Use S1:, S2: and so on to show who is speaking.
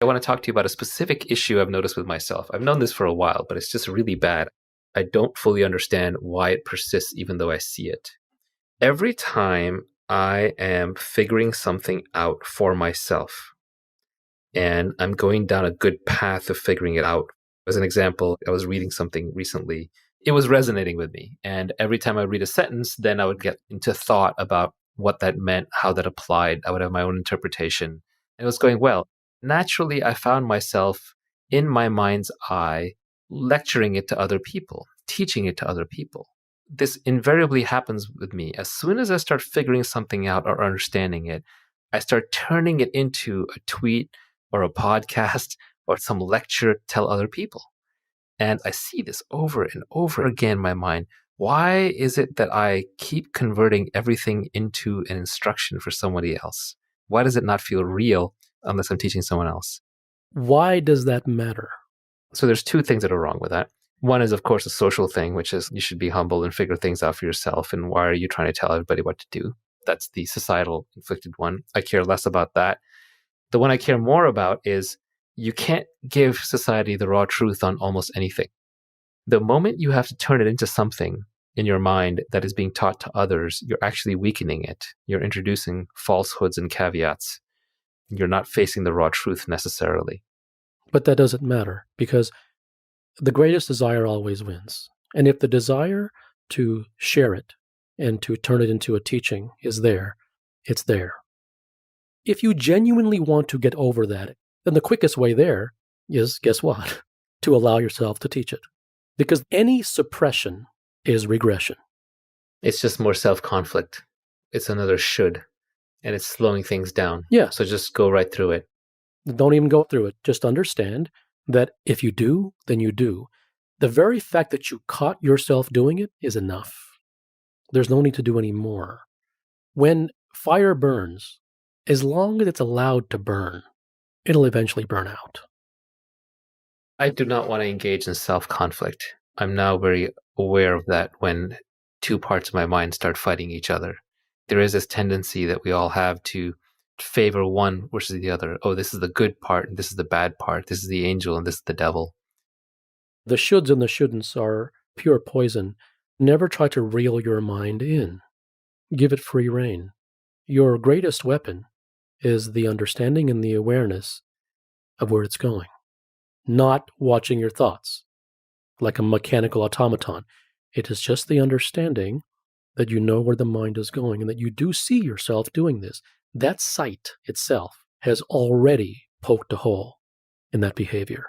S1: I want to talk to you about a specific issue I've noticed with myself. I've known this for a while, but it's just really bad. I don't fully understand why it persists even though I see it. Every time I am figuring something out for myself and I'm going down a good path of figuring it out. As an example, I was reading something recently. It was resonating with me. And every time I read a sentence, then I would get into thought about what that meant, how that applied. I would have my own interpretation. It was going well. Naturally, I found myself in my mind's eye lecturing it to other people, teaching it to other people. This invariably happens with me. As soon as I start figuring something out or understanding it, I start turning it into a tweet or a podcast or some lecture to tell other people. And I see this over and over again in my mind. Why is it that I keep converting everything into an instruction for somebody else? Why does it not feel real unless I'm teaching someone else?
S2: Why does that matter?
S1: So there's two things that are wrong with that. One is, of course, a social thing, which is you should be humble and figure things out for yourself. And why are you trying to tell everybody what to do? That's the societal inflicted one. I care less about that. The one I care more about is you can't give society the raw truth on almost anything. The moment you have to turn it into something in your mind that is being taught to others, you're actually weakening it. You're introducing falsehoods and caveats. You're not facing the raw truth necessarily.
S2: But that doesn't matter because the greatest desire always wins. And if the desire to share it and to turn it into a teaching is there, it's there. If you genuinely want to get over that, then the quickest way there is, guess what? To allow yourself to teach it. Because any suppression is regression.
S1: It's just more self-conflict. It's another should, and it's slowing things down.
S2: Yeah.
S1: So just go right through it.
S2: Don't even go through it. Just understand that if you do, then you do. The very fact that you caught yourself doing it is enough. There's no need to do any more. When fire burns, as long as it's allowed to burn, it'll eventually burn out.
S1: I do not want to engage in self-conflict. I'm now very aware of that when two parts of my mind start fighting each other. There is this tendency that we all have to favor one versus the other. Oh, this is the good part and this is the bad part. This is the angel and this is the devil.
S2: The shoulds and the shouldn'ts are pure poison. Never try to reel your mind in. Give it free rein. Your greatest weapon is the understanding and the awareness of where it's going. Not watching your thoughts like a mechanical automaton. It is just the understanding that you know where the mind is going and that you do see yourself doing this. That sight itself has already poked a hole in that behavior.